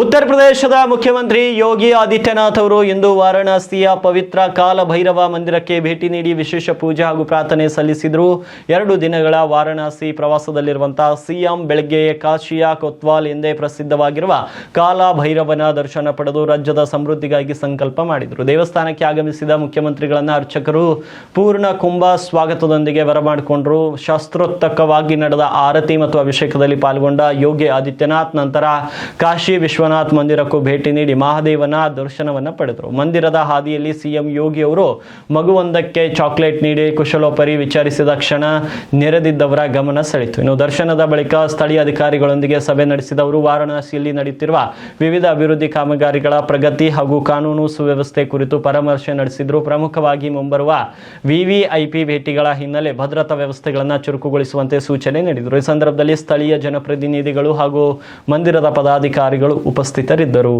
ಉತ್ತರ ಪ್ರದೇಶದ ಮುಖ್ಯಮಂತ್ರಿ ಯೋಗಿ ಆದಿತ್ಯನಾಥ್ ಅವರು ಇಂದು ವಾರಾಣಸಿಯ ಪವಿತ್ರ ಕಾಲ ಭೈರವ ಮಂದಿರಕ್ಕೆ ಭೇಟಿ ನೀಡಿ ವಿಶೇಷ ಪೂಜೆ ಹಾಗೂ ಪ್ರಾರ್ಥನೆ ಸಲ್ಲಿಸಿದರು. 2 ದಿನಗಳ ವಾರಾಣಸಿ ಪ್ರವಾಸದಲ್ಲಿರುವಂತಹ ಸಿಎಂ ಬೆಳಗ್ಗೆ ಕಾಶಿಯ ಕೊತ್ವಾಲ್ ಎಂದೇ ಪ್ರಸಿದ್ಧವಾಗಿರುವ ಕಾಲ ಭೈರವನ ದರ್ಶನ ಪಡೆದು ರಾಜ್ಯದ ಸಮೃದ್ಧಿಗಾಗಿ ಸಂಕಲ್ಪ ಮಾಡಿದರು. ದೇವಸ್ಥಾನಕ್ಕೆ ಆಗಮಿಸಿದ ಮುಖ್ಯಮಂತ್ರಿಗಳನ್ನ ಅರ್ಚಕರು ಪೂರ್ಣ ಕುಂಭ ಸ್ವಾಗತದೊಂದಿಗೆ ಬರಮಾಡಿಕೊಂಡರು. ಶಾಸ್ತ್ರೋಕ್ತವಾಗಿ ನಡೆದ ಆರತಿ ಮತ್ತು ಅಭಿಷೇಕದಲ್ಲಿ ಪಾಲ್ಗೊಂಡ ಯೋಗಿ ಆದಿತ್ಯನಾಥ್ ನಂತರ ಕಾಶಿ ವಿಶ್ವನಾಥ ಮಂದಿರಕ್ಕೂ ಭೇಟಿ ನೀಡಿ ಮಹಾದೇವನ ದರ್ಶನವನ್ನ ಪಡೆದರು. ಮಂದಿರದ ಹಾದಿಯಲ್ಲಿ ಸಿಎಂ ಯೋಗಿ ಅವರು ಮಗುವೊಂದಕ್ಕೆ ಚಾಕ್ಲೇಟ್ ನೀಡಿ ಕುಶಲೋಪರಿ ವಿಚಾರಿಸಿದ ಕ್ಷಣ ನೆರೆದಿದ್ದವರ ಗಮನ ಸೆಳೆಯಿತು. ಇನ್ನು ದರ್ಶನದ ಬಳಿಕ ಸ್ಥಳೀಯ ಅಧಿಕಾರಿಗಳೊಂದಿಗೆ ಸಭೆ ನಡೆಸಿದ ಅವರು ವಾರಾಣಸಿಯಲ್ಲಿ ನಡೆಯುತ್ತಿರುವ ವಿವಿಧ ಅಭಿವೃದ್ಧಿ ಕಾಮಗಾರಿಗಳ ಪ್ರಗತಿ ಹಾಗೂ ಕಾನೂನು ಸುವ್ಯವಸ್ಥೆ ಕುರಿತು ಪರಾಮರ್ಶೆ ನಡೆಸಿದರು. ಪ್ರಮುಖವಾಗಿ ಮುಂಬರುವ ವಿವಿಐಪಿ ಭೇಟಿಗಳ ಹಿನ್ನೆಲೆ ಭದ್ರತಾ ವ್ಯವಸ್ಥೆಗಳನ್ನು ಚುರುಕುಗೊಳಿಸುವಂತೆ ಸೂಚನೆ ನೀಡಿದರು. ಈ ಸಂದರ್ಭದಲ್ಲಿ ಸ್ಥಳೀಯ ಜನಪ್ರತಿನಿಧಿಗಳು ಹಾಗೂ ಮಂದಿರದ ಪದಾಧಿಕಾರಿಗಳು ಉಪಸ್ಥಿತರಿದ್ದರು.